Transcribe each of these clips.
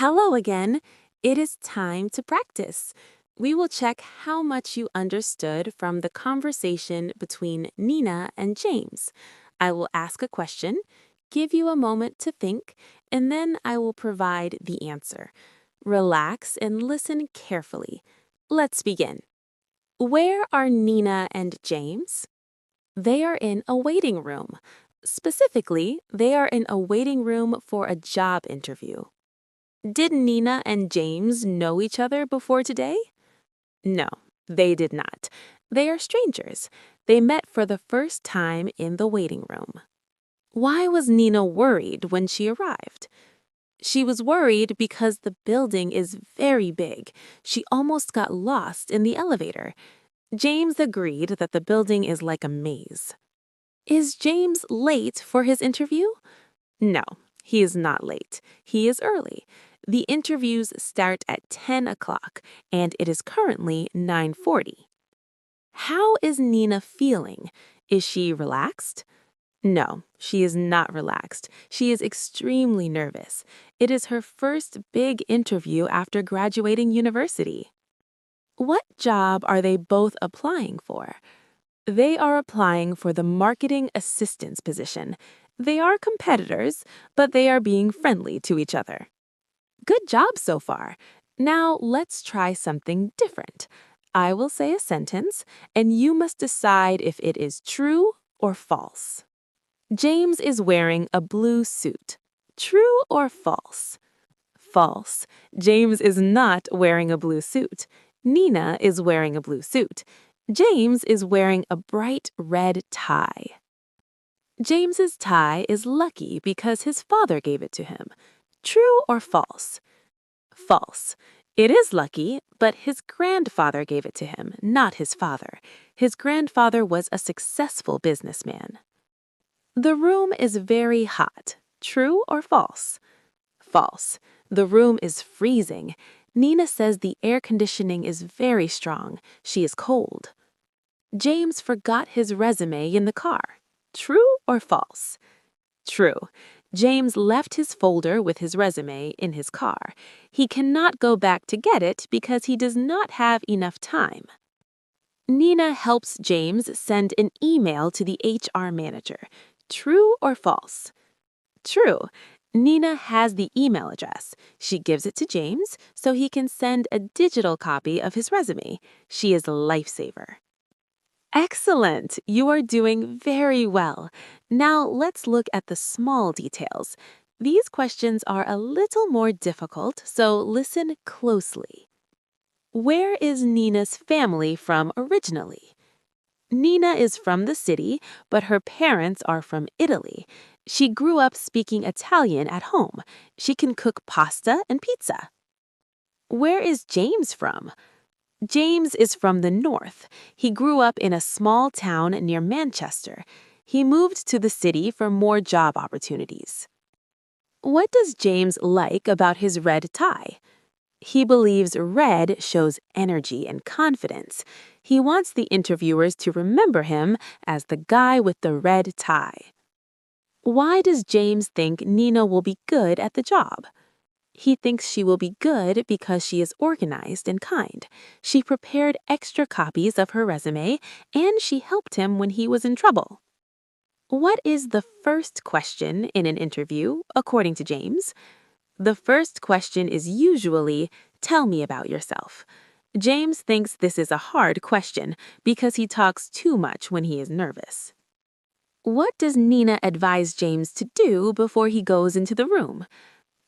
Hello again. It is time to practice. We will check how much you understood from the conversation between Nina and James. I will ask a question, give you a moment to think, and then I will provide the answer. Relax and listen carefully. Let's begin. Where are Nina and James? They are in a waiting room. Specifically, they are in a waiting room for a job interview. Did Nina and James know each other before today? No, they did not. They are strangers. They met for the first time in the waiting room. Why was Nina worried when she arrived? She was worried because the building is very big. She almost got lost in the elevator. James agreed that the building is like a maze. Is James late for his interview? No, he is not late. He is early. The interviews start at 10 o'clock, and it is currently 9:40. How is Nina feeling? Is she relaxed? No, she is not relaxed. She is extremely nervous. It is her first big interview after graduating university. What job are they both applying for? They are applying for the marketing assistant's position. They are competitors, but they are being friendly to each other. Good job so far. Now let's try something different. I will say a sentence, and you must decide if it is true or false. James is wearing a blue suit. True or false? False. James is not wearing a blue suit. Nina is wearing a blue suit. James is wearing a bright red tie. James's tie is lucky because his father gave it to him. True or false? False. It is lucky, but his grandfather gave it to him, not his father. His grandfather was a successful businessman. The room is very hot. True or false? False. The room is freezing. Nina says the air conditioning is very strong. She is cold. James forgot his resume in the car. True or false? True. James left his folder with his resume in his car. He cannot go back to get it because he does not have enough time. Nina helps James send an email to the HR manager. True or false? True. Nina has the email address. She gives it to James so he can send a digital copy of his resume. She is a lifesaver. Excellent! You are doing very well. Now let's look at the small details. These questions are a little more difficult, so listen closely. Where is Nina's family from originally? Nina is from the city, but her parents are from Italy. She grew up speaking Italian at home. She can cook pasta and pizza. Where is James from? James is from the north. He grew up in a small town near Manchester. He moved to the city for more job opportunities. What does James like about his red tie? He believes red shows energy and confidence. He wants the interviewers to remember him as the guy with the red tie. Why does James think Nina will be good at the job? He thinks she will be good because she is organized and kind. She prepared extra copies of her resume, and she helped him when he was in trouble. What is the first question in an interview, according to James? The first question is usually, "Tell me about yourself." James thinks this is a hard question because he talks too much when he is nervous. What does Nina advise James to do before he goes into the room?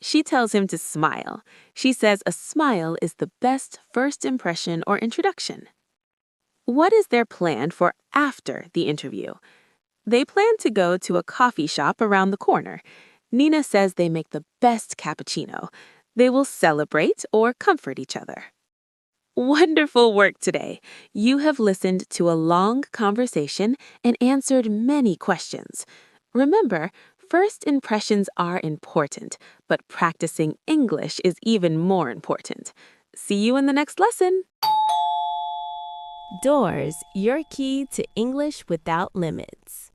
She tells him to smile. She says a smile is the best first impression or introduction. What is their plan for after the interview? They plan to go to a coffee shop around the corner. Nina says they make the best cappuccino. They will celebrate or comfort each other. Wonderful work today. You have listened to a long conversation and answered many questions. Remember, first impressions are important, but practicing English is even more important. See you in the next lesson. Doors, your key to English without limits.